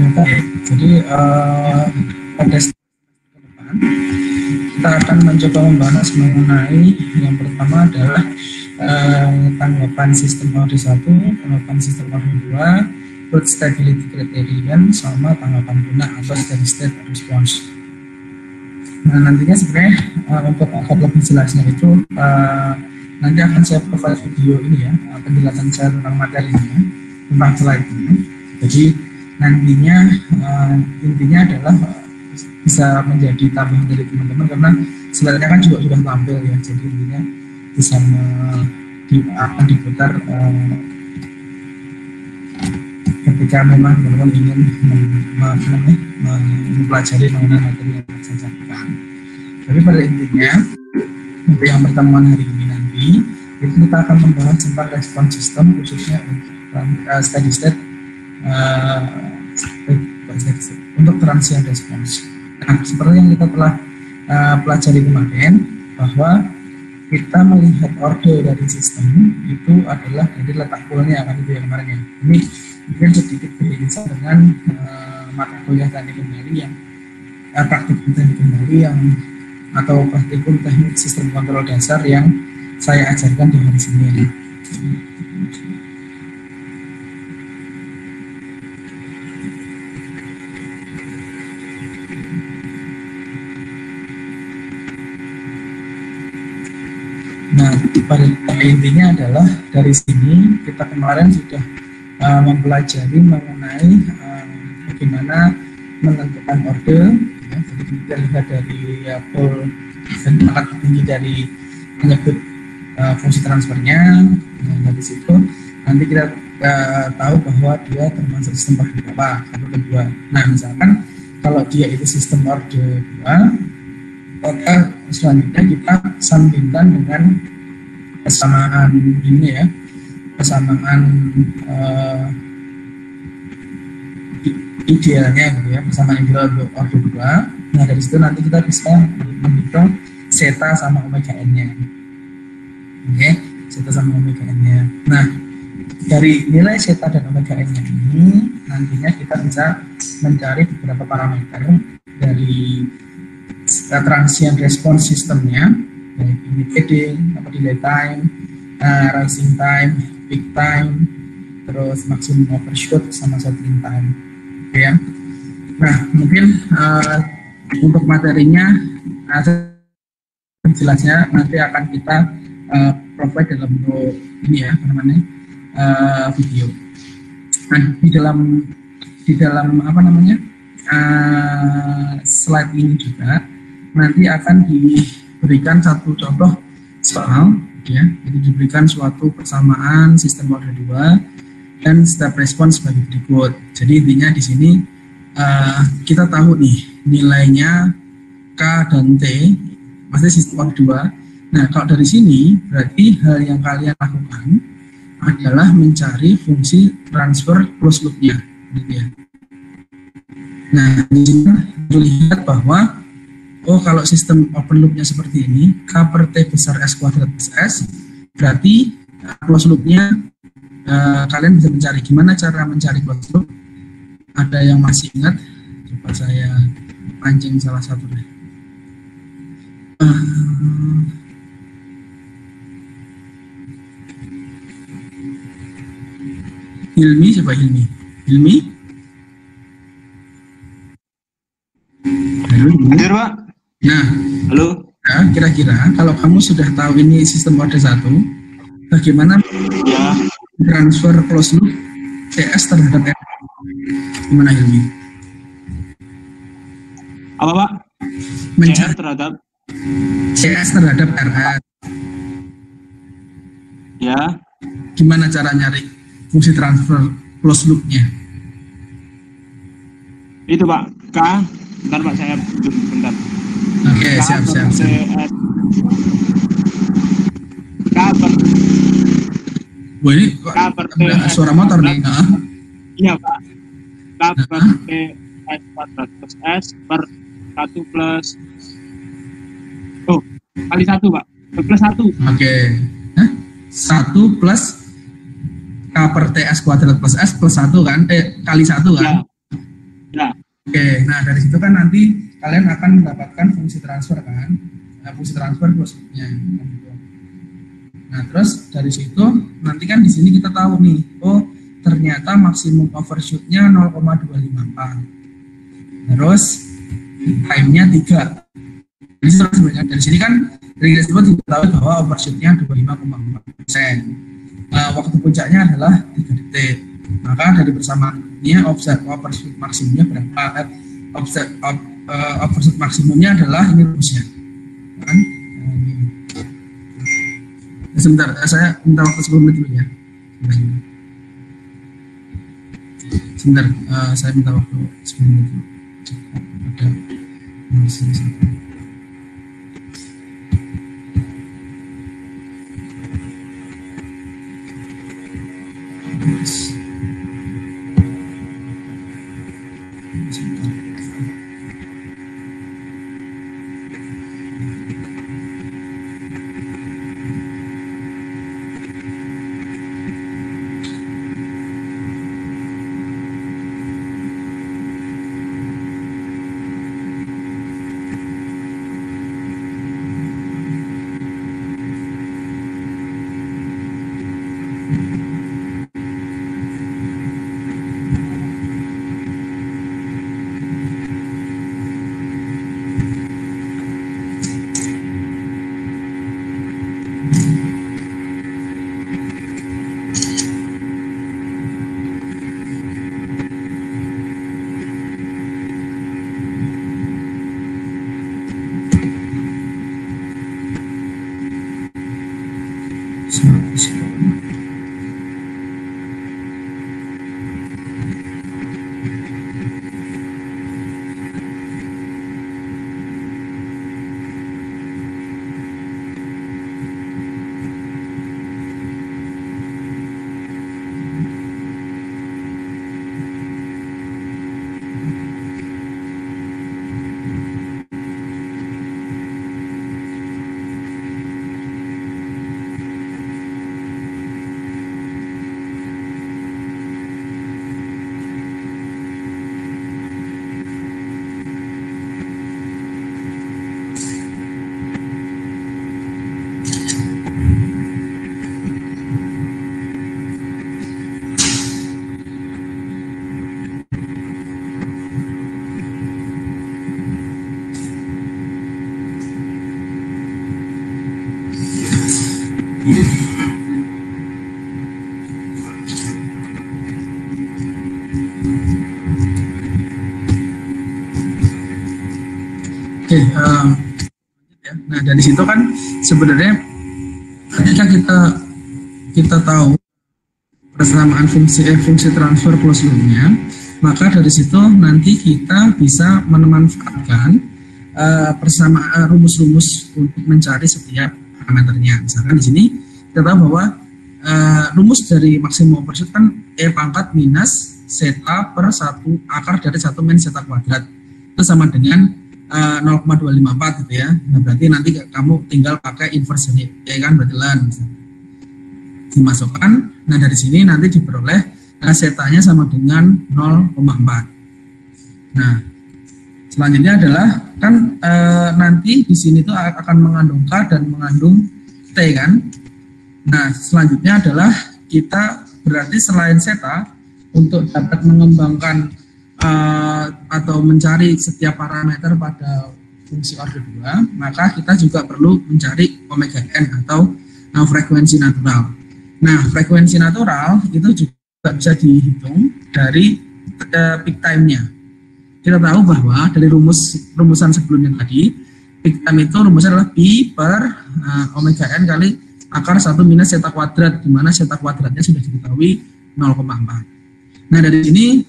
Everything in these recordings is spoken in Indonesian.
Baik, jadi pada depan kita akan mencoba membahas mengenai yang pertama adalah tanggapan sistem order 1, tanggapan sistem order 2, root stability criterion, sama tanggapan guna atau steady state response. Nah, nantinya sebenarnya untuk agar lebih jelasnya itu nanti akan saya provide video ini ya, penjelasan saya tentang materinya, tentang slide-nya. Jadi nantinya intinya adalah bisa menjadi tambahan dari teman-teman karena sebenarnya kan juga sudah tampil ya, jadi intinya bisa akan diputar ketika memang teman-teman ingin mempelajari mengenai materi yang saya sampaikan. Tapi pada intinya untuk yang pertemuan hari ini nanti itu kita akan membahas tentang respon sistem khususnya steady state untuk transient response. Nah, seperti yang kita telah pelajari kemarin bahwa kita melihat order dari sistem itu adalah dari letak poolnya kan itu yang kemarin ya. Ini mungkin sedikit berbeda dengan mata kuliah teknik kendali yang praktikum teknik kendali yang atau praktikum teknik sistem kontrol dasar yang saya ajarkan di hari Senin. Nah, pada intinya adalah dari sini kita kemarin sudah mempelajari mengenai bagaimana menentukan order. Ya, jadi kita lihat dari pool dan pangkat tinggi dari menyebut fungsi transfernya. Nah, dari situ nanti kita tahu bahwa dia termasuk sistem order apa, 1 ke 2. Nah, misalkan kalau dia itu sistem order 2, maka selanjutnya kita sambungkan dengan kesamaan ini ya, kesamaan idealnya gitu ya, kesamaan ideal untuk order 2. Nah, dari situ nanti kita bisa menghitung zeta sama omega n-nya. Oke, zeta sama omega n-nya. Nah, dari nilai zeta dan omega n-nya ini nantinya kita bisa mencari beberapa parameter dari transient response sistemnya, baik ini fading, delay time, rising time, peak time, terus maximum overshoot sama settling time. Oke ya. Nah, mungkin untuk materinya jelasnya nanti akan kita provide dalam bentuk ini ya, apa namanya, video. Nah, di dalam apa namanya, slide ini juga nanti akan diberikan satu contoh soal ya, jadi diberikan suatu persamaan sistem order 2 dan step response sebagai berikut. Jadi intinya di sini kita tahu nih nilainya K dan T pasti sistem order 2. Nah, kalau dari sini berarti hal yang kalian lakukan adalah mencari fungsi transfer closed loop-nya gitu ya. Nah, di sini terlihat bahwa kalau sistem open loop-nya seperti ini, K per T besar S kuadrat plus S, berarti closed loop-nya kalian bisa mencari. Gimana cara mencari closed loop? Ada yang masih ingat? Coba saya pancing salah satu deh. Hilmi, coba Hilmi. Hilmi? Hadir, Pak. Nah, halo. Nah, kira-kira kalau kamu sudah tahu ini sistem order 1, bagaimana ya transfer closed loop CS terhadap R? Gimana Hilmi? Apa, Pak? Mencari terhadap CS terhadap RR. Ya. Gimana cara nyari fungsi transfer closed loop-nya? Itu, Pak. K. Bentar, Pak, saya bentar. Oke, siap. K per Wah, ini suara motor nih. Iya, Pak. K per T S kuadrat plus S per 1 plus kali 1, Pak. Plus 1. Oke. 1 plus K per T S kuadrat plus S plus 1 kan? Kali 1 kan? Ya. Oke, nah dari situ kan nanti kalian akan mendapatkan fungsi transfer kan, fungsi transfer closed loop-nya. Nah terus dari situ nanti kan di sini kita tahu nih, oh ternyata maksimum overshoot-nya 0,254. Terus time-nya 3. Jadi sebenarnya dari sini kan dari tersebut diketahui bahwa overshoot-nya 25,4%. Waktu puncaknya adalah 3 detik. Maka dari bersamaannya overshoot maksimumnya berapa? Overshoot maksimumnya adalah ini rumusnya. Kan? Sebentar, saya minta waktu 10 menit dulu ya. Sebentar, saya minta waktu 10 menit dulu. Ada Oke, ya. Nah dari situ kan sebenarnya ketika kita tahu persamaan fungsi transfer closed loop-nya, maka dari situ nanti kita bisa memanfaatkan persamaan rumus-rumus untuk mencari setiap parameternya. Misalkan di sini kita tahu bahwa rumus dari maksimum overshoot kan E pangkat minus zeta per 1 akar dari 1 min zeta kuadrat. Itu sama dengan 0,254 gitu ya. Nah, berarti nanti kamu tinggal pakai inverse ini, ya kan, berarti dimasukkan. Nah, dari sini nanti diperoleh zetanya sama dengan 0,4. Nah, selanjutnya adalah kan nanti di sini tuh akan mengandung K dan mengandung T kan. Nah, selanjutnya adalah kita berarti selain zeta untuk dapat mengembangkan atau mencari setiap parameter pada fungsi order 2, maka kita juga perlu mencari omega n atau frekuensi natural. Nah, frekuensi natural itu juga bisa dihitung dari peak time-nya. Kita tahu bahwa dari rumusan sebelumnya tadi, peak time itu rumusnya adalah pi per omega n kali akar 1 minus zeta kuadrat, di mana zeta kuadratnya sudah diketahui 0,4. Nah, dari sini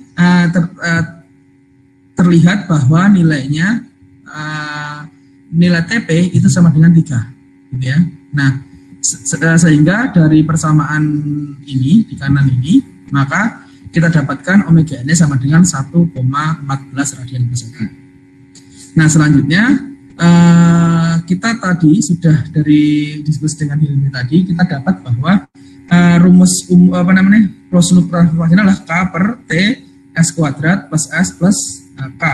terlihat bahwa nilainya nilai TP itu sama dengan 3 gitu ya. Nah, sehingga dari persamaan ini di kanan ini, maka kita dapatkan omega n sama dengan 1,14 radian per second. Nah, selanjutnya kita tadi sudah dari diskusi dengan Hilmi tadi, kita dapat bahwa rumus closed loop transformasi adalah K per T S kuadrat plus S plus K.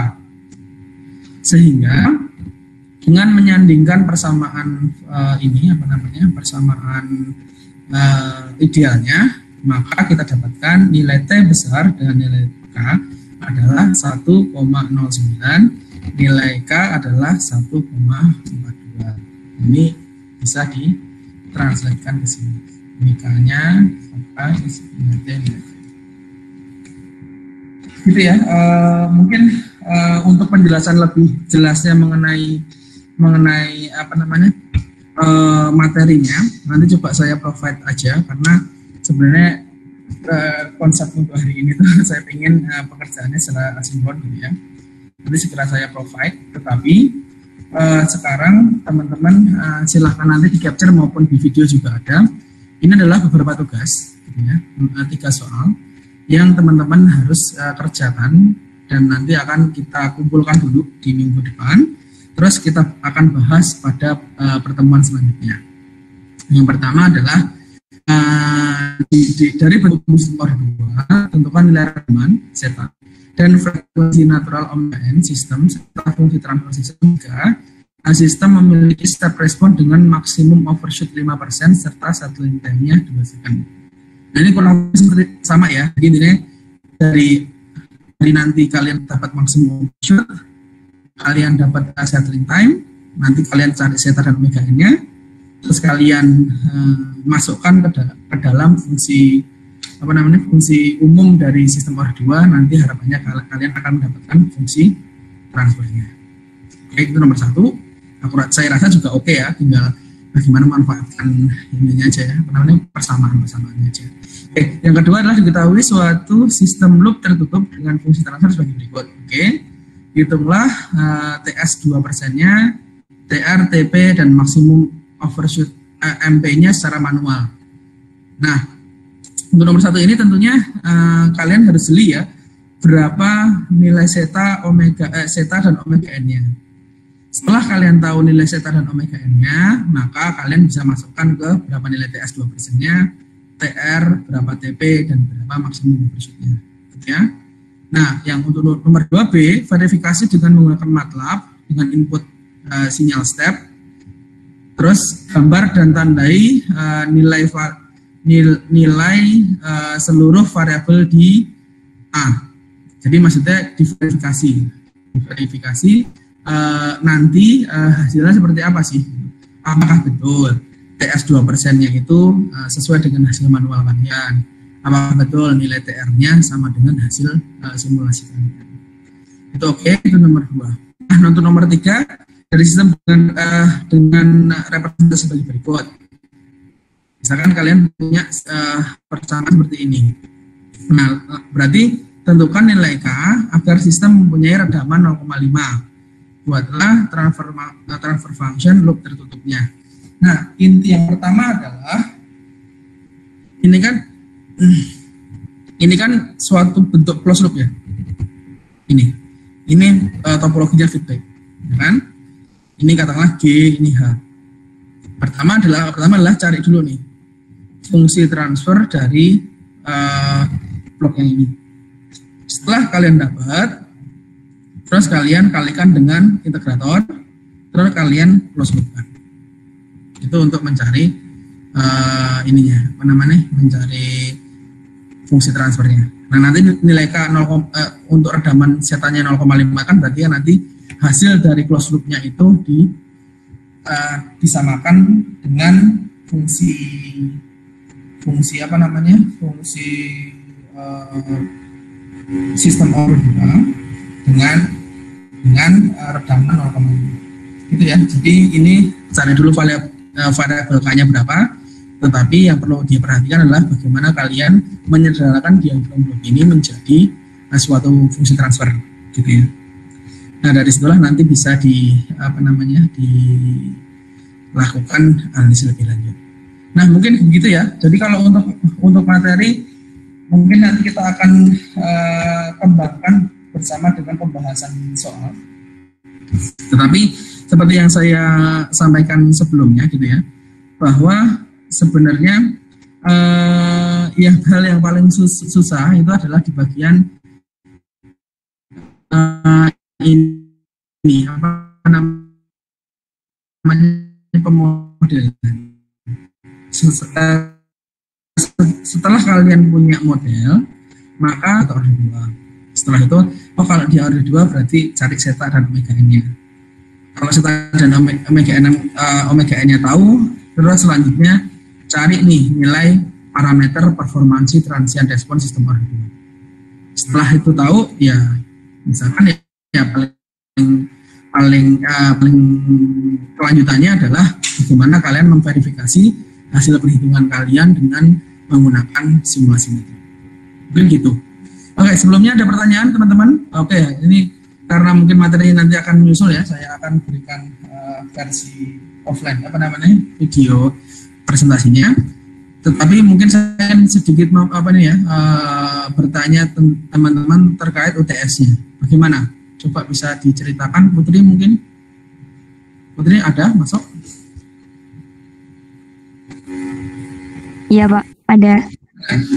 Sehingga dengan menyandingkan persamaan persamaan idealnya, maka kita dapatkan nilai T besar dengan nilai K adalah 1,09, nilai K adalah 1,42. Ini bisa ditranslatekan ke sini. Ini K-nya, maka nilai T, nilai K. Gitu ya. Mungkin untuk penjelasan lebih jelasnya mengenai materinya, nanti coba saya provide aja, karena sebenarnya konsep untuk hari ini tuh saya ingin pekerjaannya secara asinkron gitu ya. Nanti segera saya provide, tetapi sekarang teman-teman silahkan nanti di capture maupun di video juga ada. Ini adalah beberapa tugas gitu ya, 3 soal yang teman-teman harus kerjakan, dan nanti akan kita kumpulkan dulu di minggu depan. Terus kita akan bahas pada pertemuan selanjutnya. Yang pertama adalah dari bentuk fungsi OR2, tentukan nilai rekaman zeta dan frekuensi natural omega n sistem serta fungsi transfer sistem jika sistem memiliki step respon dengan maksimum overshoot 5% serta settling time-nya 2 second. Nah, ini kurang seperti sama ya. Jadi ini dari nanti kalian dapat maksimum overshoot, kalian dapat settling time, nanti kalian cari zeta dan omega n-nya, terus kalian masukkan ke dalam fungsi fungsi umum dari sistem OR2, nanti harapannya kalian akan mendapatkan fungsi transfernya. Oke, itu nomor 1. Akurat saya rasa juga oke ya, tinggal bagaimana memanfaatkan ininya aja ya, persamaan-persamaannya aja. Oke, yang kedua adalah diketahui suatu sistem loop tertutup dengan fungsi transfer sebagai berikut. Oke. Hitunglah TS 2%-nya, TR, TP, dan maksimum overshoot MP-nya secara manual. Nah, untuk nomor 1 ini tentunya kalian harus jeli ya, berapa nilai zeta, zeta dan omega n-nya. Setelah kalian tahu nilai zeta dan omega n-nya, maka kalian bisa masukkan ke berapa nilai TS 2%-nya, TR, berapa TP, dan berapa maksimum overshoot-nya. Gitu ya. Nah, yang untuk nomor 2B, verifikasi dengan menggunakan MATLAB dengan input sinyal step, terus gambar dan tandai nilai seluruh variabel di A. Jadi maksudnya diverifikasi nanti hasilnya seperti apa sih? Apakah betul TS 2%-nya itu sesuai dengan hasil manual kalian? Apakah betul nilai TR-nya sama dengan hasil simulasi kalian? Itu oke, itu nomor 2. Nah, untuk nomor 3, dari sistem dengan representasi sebagai berikut. Misalkan kalian punya persamaan seperti ini. Nah, berarti tentukan nilai K agar sistem mempunyai redaman 0,5. Buatlah transfer function loop tertutupnya. Nah, inti yang pertama adalah ini kan suatu bentuk closed loop ya. Ini topologinya feedback, ya kan? Ini katakanlah G, ini H. Pertama adalah cari dulu nih fungsi transfer dari blok yang ini. Setelah kalian dapat, terus kalian kalikan dengan integrator, terus kalian close loopkan. Itu untuk mencari mencari fungsi transfernya. Nah, nanti nilai K untuk redaman zetanya 0,5 kan berarti ya nanti hasil dari closed loop-nya itu disamakan dengan fungsi sistem OR2 dengan redaman 0,5. Gitu ya. Jadi ini cari dulu variabel K-nya berapa. Tetapi yang perlu diperhatikan adalah bagaimana kalian menyederhanakan diagram blok ini menjadi suatu fungsi transfer, gitu ya. Nah, dari situlah nanti bisa dilakukan analisis lebih lanjut. Nah, mungkin begitu ya. Jadi kalau untuk materi mungkin nanti kita akan kembangkan bersama dengan pembahasan soal. Tetapi seperti yang saya sampaikan sebelumnya, gitu ya, bahwa sebenarnya hal yang paling susah itu adalah di bagian ini apa namanya pemodelan. Setelah kalian punya model, maka order 2. Setelah itu, kalau di order 2 berarti cari zeta dan omega n-nya. Kalau zeta dan omega n-nya tahu, terus selanjutnya cari nih nilai parameter performansi transient response sistem order 2. Setelah itu tahu, ya misalkan ya paling kelanjutannya adalah bagaimana kalian memverifikasi hasil perhitungan kalian dengan menggunakan simulasi itu. Mungkin gitu. Oke, sebelumnya ada pertanyaan teman-teman? Oke, ini karena mungkin materinya nanti akan menyusul ya, saya akan berikan versi offline, video presentasinya. Tetapi mungkin saya sedikit bertanya teman-teman terkait UTS-nya. Bagaimana? Coba bisa diceritakan, Putri mungkin? Putri ada masuk? Iya Pak, ada.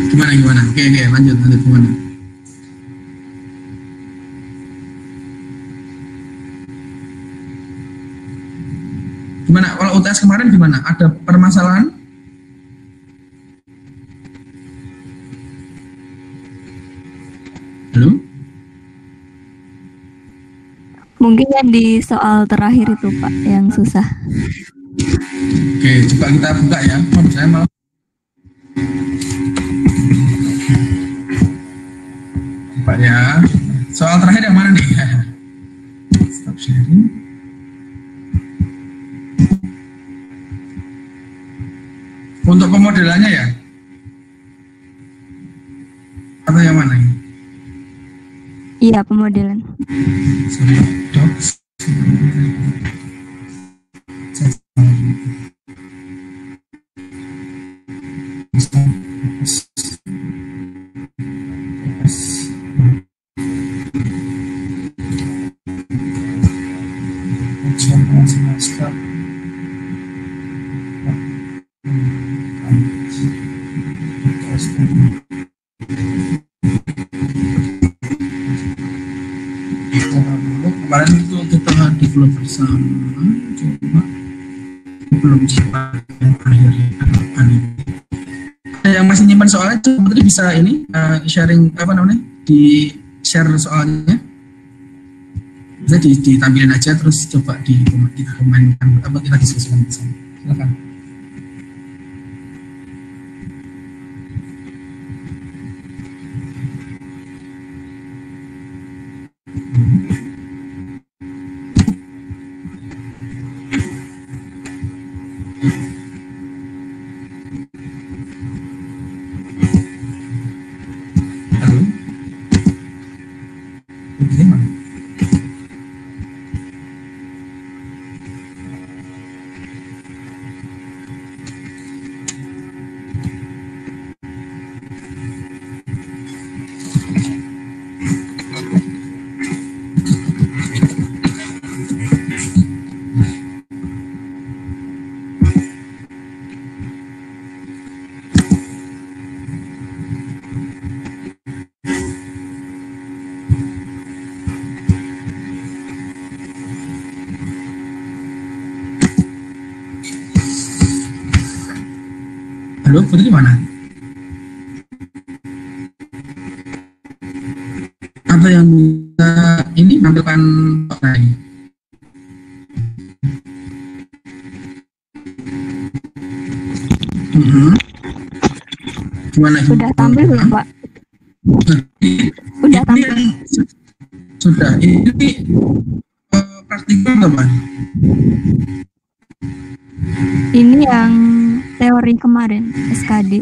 Gimana? Oke, lanjut gimana? Gimana? Kalau UTS kemarin gimana? Ada permasalahan? Halo? Mungkin yang di soal terakhir itu Pak, yang susah. Oke, coba kita buka ya. Saya malah Pak ya. Soal terakhir yang mana nih? Stop sharing. Untuk pemodelannya ya? Atau yang mana ini? Iya, pemodelan. Sorry, docs. Kemarin itu kita develop bersama, cuma belum cepat yang akhirnya yang masih nyimpan soalnya coba tadi bisa ini sharing di share soalnya bisa ditampilin aja terus coba kita komenkan kita diskusikan bersama. Silakan. Halo, Putri mana? Apa yang bisa ini menampilkan lagi? Gimana? Sudah tampil belum Pak? Sudah tampil. Sudah. Ini praktikum apa? Ini yang teori kemarin, SKD.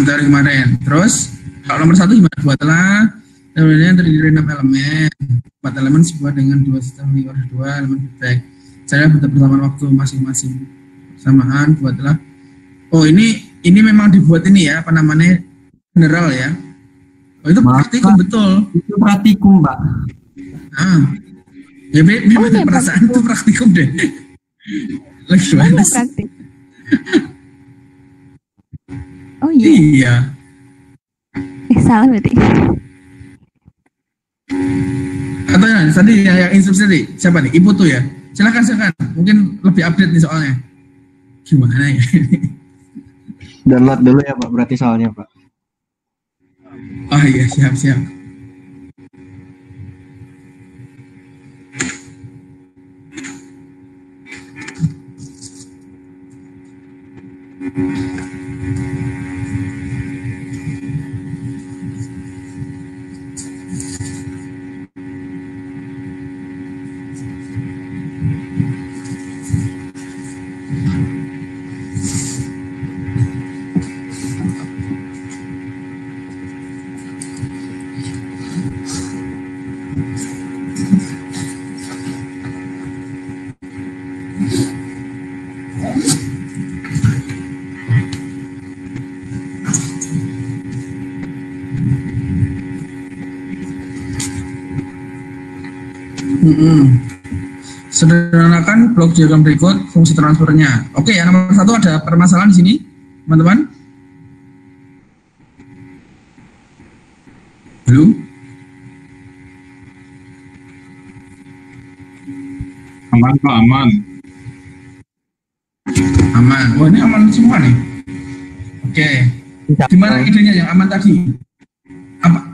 Teori kemarin. Terus, kalau nomor 1 gimana? Buatlah teorinya terdiri dari 6 elemen. 4 elemen sebuah dengan 2 sistem order 2 elemen feedback. Saya bersamaan waktu masing-masing bersamaan. Buatlah. Oh, ini memang dibuat ini ya, general ya. Oh, itu praktikum betul. Itu praktikum, Pak. Ya memang perasaan itu praktikum deh. Lagi gimana sih? Oh iya. Iya. Salah berarti. tadi yang instruksi tadi siapa nih? Ibu tuh ya. Silakan. Mungkin lebih update nih soalnya. Gimana ya? Download dulu ya Pak, berarti soalnya Pak. Oh iya, siap. Sederhanakan blok diagram berikut fungsi transfernya. Oke, yang nomor 1 ada permasalahan di sini, teman-teman. Belum? Aman Pak, aman. Aman. Wah, ini aman semua nih. Oke. Gimana idenya yang aman tadi?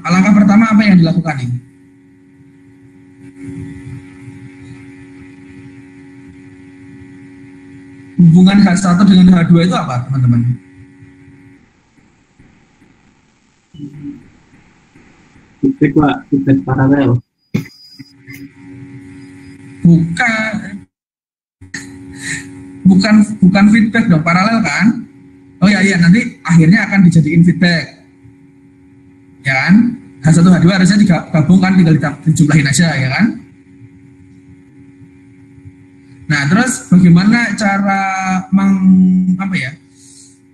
Langkah pertama apa yang dilakukan nih? Hubungan H1 dengan H2 itu apa, teman-teman? Feedback Pak, feedback paralel. Bukan feedback dong, paralel kan? Oh iya, nanti akhirnya akan dijadiin feedback. Ya kan? H1 H2 harusnya digabungkan, tinggal dijumlahin aja, ya kan? Nah, terus bagaimana cara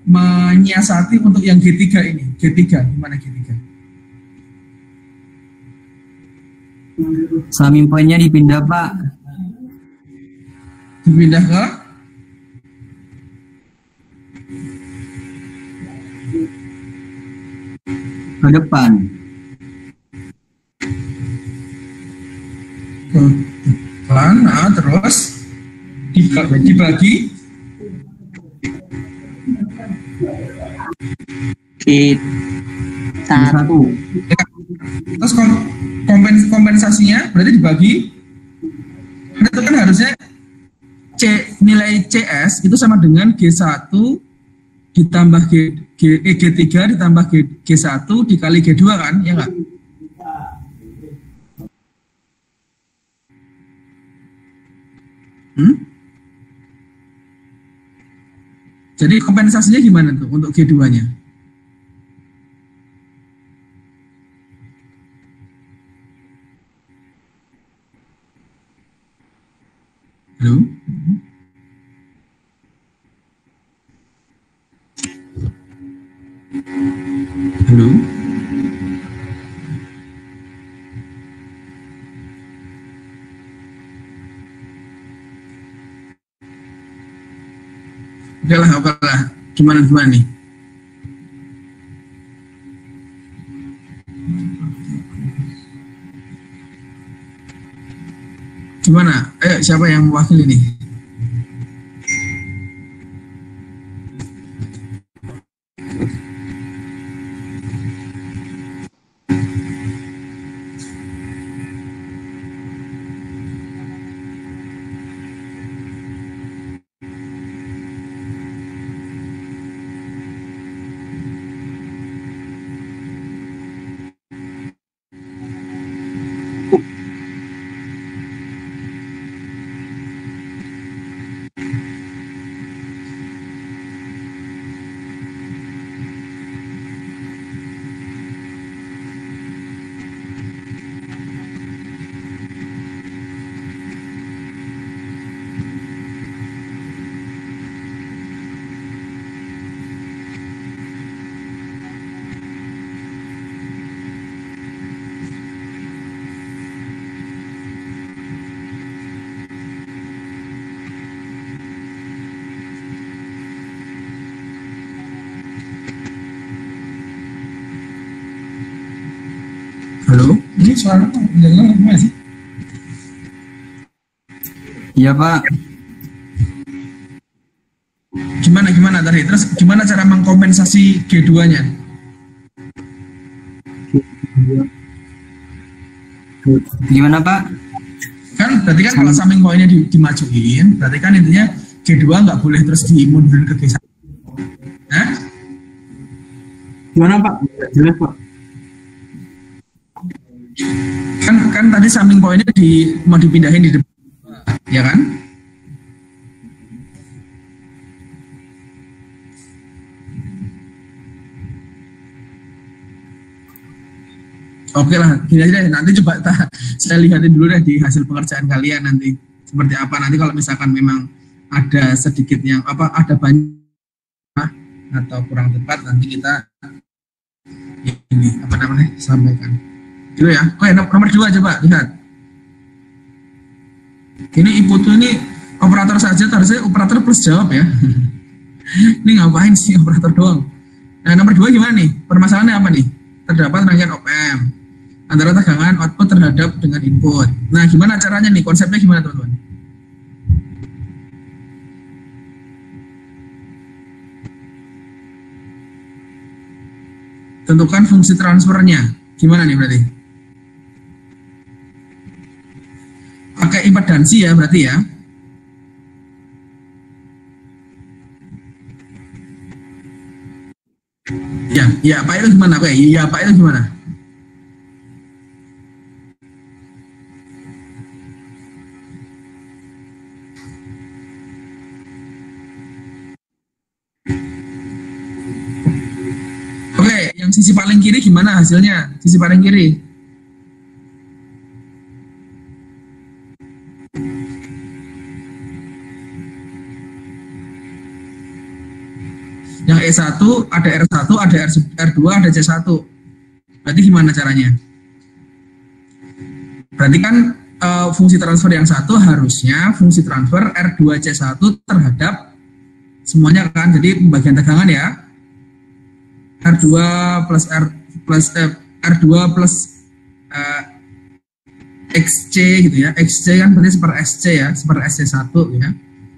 menyiasati untuk yang G3 ini? G3, gimana G3? Summing point-nya dipindah Pak. Dipindah ke depan. Ke depan, nah terus dibagi satu. Terus kompensasinya berarti dibagi. Itu kan harusnya nilai CS itu sama dengan G1 ditambah G3 ditambah G1 dikali G2 kan, ya nggak? Jadi kompensasinya gimana tuh untuk G2-nya? Halo? Halo? Oke lah. Gimana nih? Gimana? Ayo, siapa yang mewakili nih? Halo, ini suara gimana sih? Iya Pak. Gimana tadi? Terus gimana cara mengkompensasi G2-nya? Gimana Pak? Kan berarti kan kalau summing pointnya dimajuin, berarti kan intinya G2 nggak boleh terus dimundurin ke G1. Nah, Gimana Pak? Jelas Pak. kan tadi summing pointnya mau dipindahin di depan, ya kan? Oke lah, gini aja deh. Nanti coba saya lihatin dulu deh di hasil pengerjaan kalian nanti seperti apa. Nanti kalau misalkan memang ada sedikit yang ada banyak atau kurang tepat, nanti kita ini sampaikan. Gitu ya. Oke, nomor 2 coba lihat. Ini Iputu ini operator saja, harusnya operator plus jawab ya. Ini ngapain sih operator doang? Nah, nomor 2 gimana nih? Permasalahannya apa nih? Terdapat rangkaian OPM antara tegangan output terhadap dengan input. Nah, gimana caranya nih? Konsepnya gimana, teman-teman? Tentukan fungsi transfernya. Gimana nih berarti? Pakai impedansi ya berarti ya. Ya Pak itu gimana? Oke, ya Pak itu gimana? Oke, yang sisi paling kiri gimana hasilnya? Sisi paling kiri. Yang E1 ada R1, ada R2, ada C1. Berarti gimana caranya? Berarti kan fungsi transfer yang satu harusnya fungsi transfer R2C1 terhadap semuanya kan. Jadi pembagian tegangan ya. R2 plus R2 plus XC gitu ya. XC kan berarti seper SC ya, seper SC1 ya.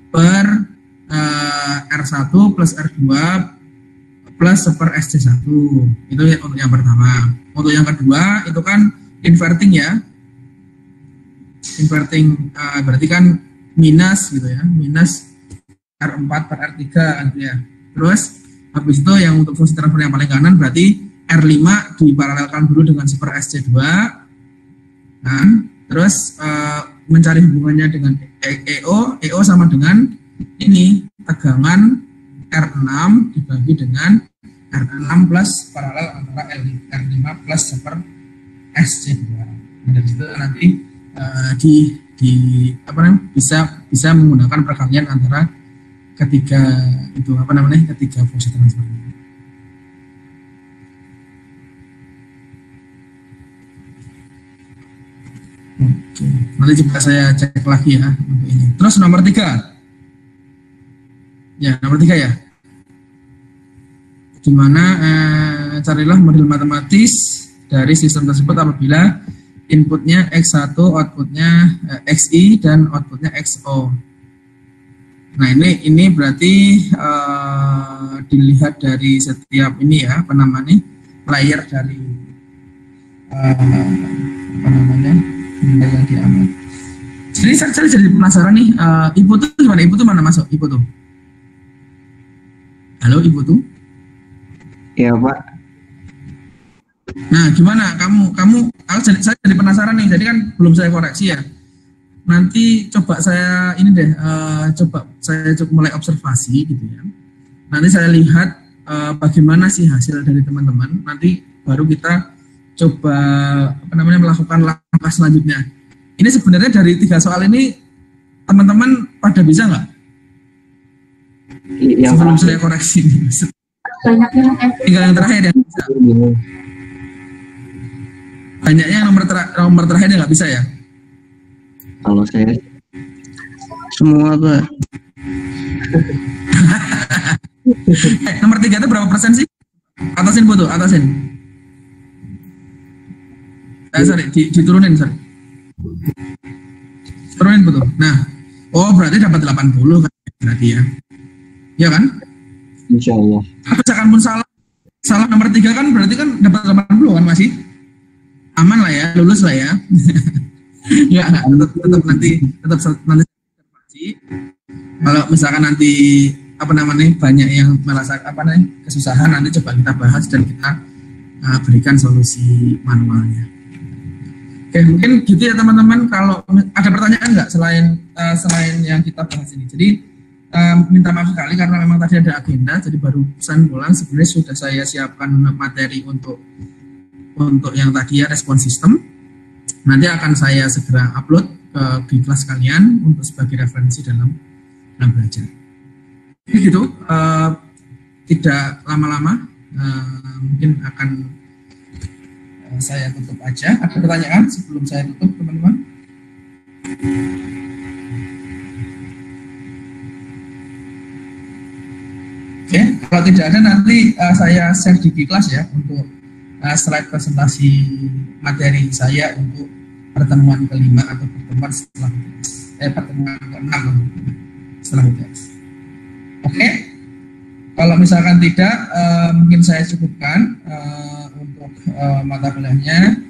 Per R1 plus R2 plus seper SC1. Itu untuk yang pertama. Untuk yang kedua itu kan inverting ya. Inverting berarti kan minus gitu ya. Minus R4 per R3 gitu ya. Terus habis itu yang untuk fungsi transfer yang paling kanan berarti R5 diparalelkan dulu dengan seper SC2. Nah, terus mencari hubungannya dengan EO sama dengan ini tegangan R6 dibagi dengan R6 plus paralel antara R5 plus seper SC2. Dan itu nanti bisa menggunakan perkalian antara ketiga fungsi transfer. Oke, nanti coba saya cek lagi ya untuk ini. Terus nomor 3. Ya, nomor 3 ya. Dimana carilah model matematis dari sistem tersebut apabila inputnya X1, outputnya XI dan outputnya XO. Nah ini berarti dilihat dari setiap ini ya, layer dari nilai yang diambil. Jadi saya jadi penasaran nih, Ibu tuh gimana? Ibu tuh mana masuk? Ibu tuh? Halo Ibu tuh? Iya Pak. Nah gimana saya jadi penasaran nih, jadi kan belum saya koreksi ya. Nanti coba saya coba mulai observasi gitu ya. Nanti saya lihat bagaimana sih hasil dari teman-teman. Nanti baru kita coba melakukan langkah selanjutnya. Ini sebenarnya dari 3 soal ini teman-teman pada bisa nggak? Sebelum saya koreksi nih. Tinggal yang terakhir yang bisa. Banyaknya nomor terakhir yang nggak bisa ya. Kalau saya semua Pak. Nomor 3 itu berapa persen sih? Atasin Bu tuh, atasin. Sorry, diturunin sorry. Turunin Bu tuh. Nah, Oh, berarti dapat 80 kan berarti ya. Ya kan? Insya Allah. Misalkan pun salah nomor 3 kan berarti kan dapat 80 kan masih? Aman lah ya, lulus lah ya. Ya, tetap nanti kalau misalkan nanti banyak yang merasa kesusahan, nanti coba kita bahas dan kita berikan solusi manualnya. Oke, mungkin gitu ya teman-teman. Kalau ada pertanyaan nggak selain yang kita bahas ini? Jadi minta maaf sekali karena memang tadi ada agenda, jadi baru pesan pulang. Sebenarnya sudah saya siapkan materi untuk yang tadi ya, respon sistem. Nanti akan saya segera upload di kelas kalian untuk sebagai referensi dalam belajar. Jadi gitu, tidak lama-lama, mungkin akan saya tutup aja. Ada pertanyaan sebelum saya tutup, teman-teman? Oke, kalau tidak ada nanti saya share di kelas ya untuk slide presentasi materi saya untuk pertemuan kelima atau pertemuan setelah pertemuan ke-6 setelah UTS. Oke, kalau misalkan tidak, mungkin saya cukupkan untuk mata kuliahnya.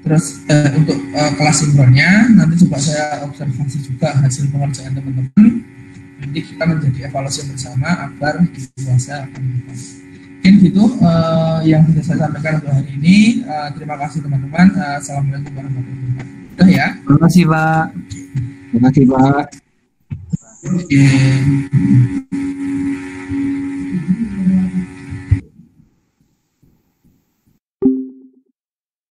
Terus untuk kelas sinkronnya nanti coba saya observasi juga hasil pengerjaan teman-teman. Nanti kita menjadi evaluasi bersama agar dewasa akan berhasil. Mungkin gitu yang bisa saya sampaikan untuk hari ini. Terima kasih teman-teman. Assalamualaikum warahmatullahi wabarakatuh. Udah ya. Terima kasih Pak. Terima kasih Pak. Oke.